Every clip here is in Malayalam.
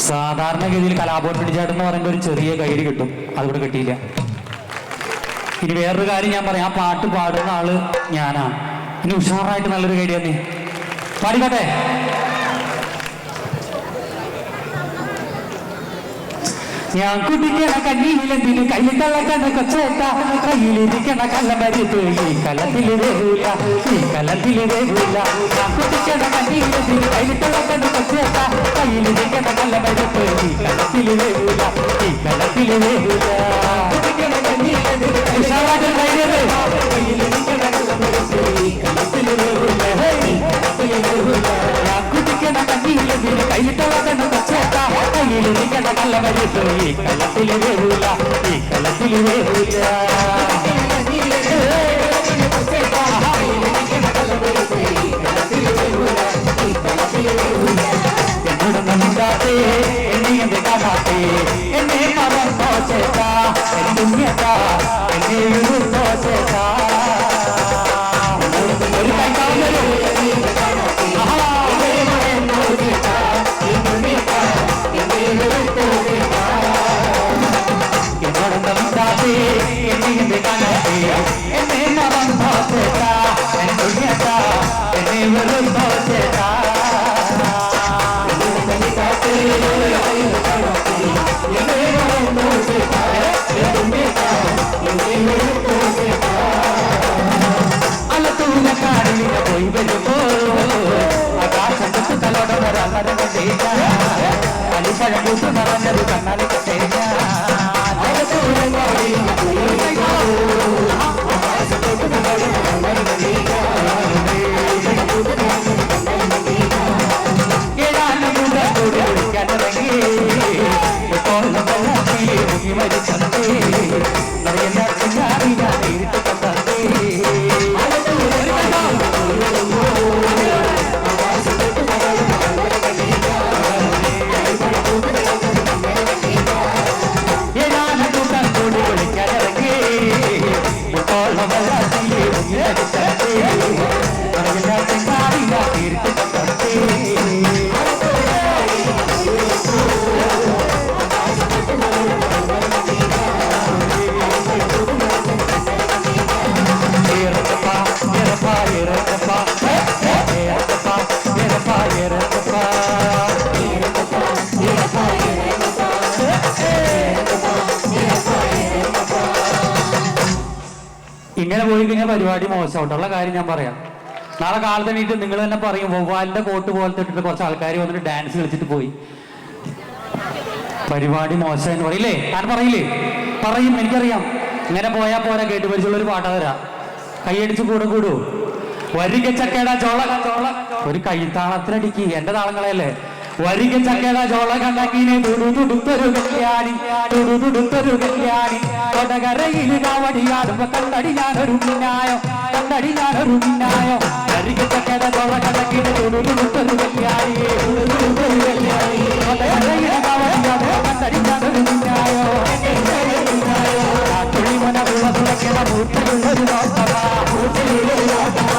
സാധാരണഗതിയിൽ കലാഭവൻ പിടിച്ചാട്ടം എന്ന് പറയുമ്പോൾ ഒരു ചെറിയ കൈയ്യടി കിട്ടും, അതുകൂടെ കിട്ടിയില്ല. ഇനി വേറൊരു കാര്യം ഞാൻ പറയാം, ആ പാട്ട് പാടുന്ന ആള് ഞാനാണ്. ഇനി ഉഷാറായിട്ട് നല്ലൊരു കൈയ്യടി തന്നെ പാടിക്കട്ടെ. ഞാൻ കുടിക്കണ കണ്ണീലെന്തിന് കയ്യിലുള്ള കണ്ണ കൊച്ചേട്ട, കയ്യിലിരിക്കണ കള്ളമരുത്ത് ഈ കലത്തിൽ വേവൂല, ഈ കലത്തിൽ വേവൂല. ഞാൻ കുടിക്കണ കണ്ണീലെന്തിന് കയ്യിലുള്ള കണ്ണ കൊച്ചേട്ട, കയ്യിലിരിക്കണ കള്ളമരുത്ത് ഈ കലത്തിൽ വേവൂല, ഈ കലത്തിൽ വേവൂല. ഞാൻ കുടിക്കണ കണ്ണീലെന്തിന് കയ്യിലുള്ള കണ്ണ കൊച്ചേട്ട, കയ്യിലിരിക്കണ കള്ളമരുത്ത് ഈ കലത്തിൽ വേവൂല, ഈ കലത്തിൽ വേവൂല. എന്നോട് നന്ദാത്തേ എന്നെ എന്ത് കാണാത്തേ, എന്നെ മറന്നോ ചേട്ടാ, എന്നുണ്ണിയേട്ടാ എന്നെ ഉരുന്നോ ചേട്ടാ. ഒരു കൈ കാണുമല്ലോ. എന്നോട് നന്ദാത്തേ എന്നെ എന്ത് കാണാത്തേ, എന്നെ മറന്നോ ചേട്ടാ, എന്നുണ്ണിയേട്ടാ എന്നെ ഉരുന്നോ ചേട്ടാ. അലത്തൂനക്കാടിനെ പോയി വരുമ്പോ ആകാശത്ത് തലോടൊരാളെ കണ്ടേജ, അലിപ്പഴം കൂട്ട് നിറഞ്ഞത് കണ്ണാൽ കണ്ടേജ. ഇങ്ങനെ പോയി കഴിഞ്ഞാൽ പരിപാടി മോശമായിട്ടുള്ള കാര്യം ഞാൻ പറയാം. നാളെ കാലത്ത് എണീറ്റ് നിങ്ങൾ തന്നെ പറയും, വവ്വാലിന്റെ കോട്ട് പോലത്തെ ഇട്ടിട്ട് കുറച്ച് ആൾക്കാർ വന്നിട്ട് ഡാൻസ് കളിച്ചിട്ട് പോയി, പരിപാടി മോശം എന്ന് പറയില്ലേ? ഞാൻ പറയില്ലേ? പറയും, എനിക്കറിയാം. ഇങ്ങനെ പോയാൽ പോരാ, കേട്ട് പരിചയമുള്ള ഒരു പാട്ടാ തരാം, കൈയടിച്ച് കൂടെ കൂടൂ. വരിക ചക്കേട ചോള ചോള, ഒരു കൈത്താളത്തിനടിക്ക് എന്റെ താളങ്ങളെയല്ലേ. വരിക ചക്കേട ചോള കണ്ടക്കിനെ തുടുതുടുത്തൊരു കല്യാണി, തുടുതുടുത്തൊരു കല്യാണി, കൊടകരയിൽ കാവടിയാടുമ്പോ കണ്ടടി ഞാനൊരു മിന്നായോ, കണ്ടടി ഞാനൊരു മിന്നായോ. വരിക ചക്കേട ചോള കണ്ടക്കിനെ തുടുതുടുത്തൊരു കല്യാണി, തുടുതുടുത്തൊരു കല്യാണി, കൊടകരയിൽ കാവടിയാടുമ്പോ കണ്ടടി ഞാനൊരു മിന്നായോ. തുളിമന തുളതുളക്കണ മൂട്ടിലുള്ളൊരു നോക്കമ, മൂട്ടിലുള്ളൊരു നോക്കമ,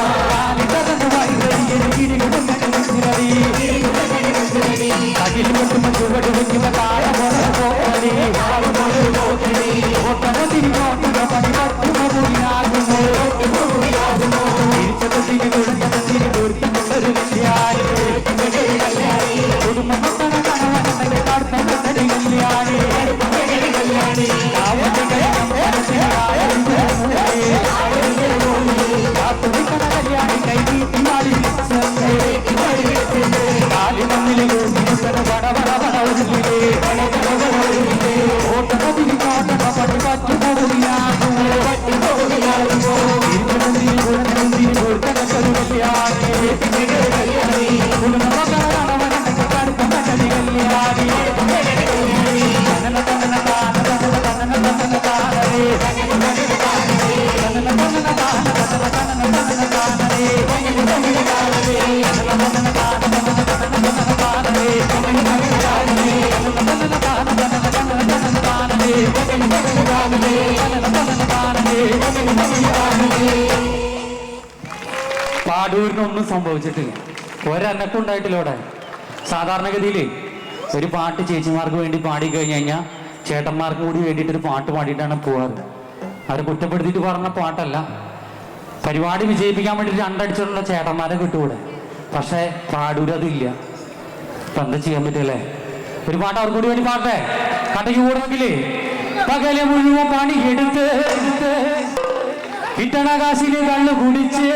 പാടൂരിനൊന്നും സംഭവിച്ചിട്ടില്ല, ഒരനക്കം ഉണ്ടായിട്ടില്ല. ഇവിടെ സാധാരണഗതിയിൽ ഒരു പാട്ട് ചേച്ചിമാർക്ക് വേണ്ടി പാടി കഴിഞ്ഞു കഴിഞ്ഞാൽ ചേട്ടന്മാർക്ക് കൂടി വേണ്ടിയിട്ടൊരു പാട്ട് പാടിയിട്ടാണ് പോവാറ്. അവരെ കുറ്റപ്പെടുത്തിയിട്ട് പറഞ്ഞ പാട്ടല്ല. പരിപാടി വിജയിപ്പിക്കാൻ വേണ്ടി രണ്ടടിച്ചുള്ള ചേട്ടന്മാരെ കിട്ടൂടെ, പക്ഷെ പാടൂരതില്ല. ഇപ്പൊ എന്താ ചെയ്യാൻ പറ്റല്ലേ? ഒരു പാട്ട് അവർക്ക് കൂടി വേണ്ടി പാട്ടെ. കടയ്ക്ക് കൂടണമെങ്കിലേ പകലെ മുഴുവൻ പണി എടുത്ത് കിട്ടണ കാശിന് കള്ളു കുടിച്ച്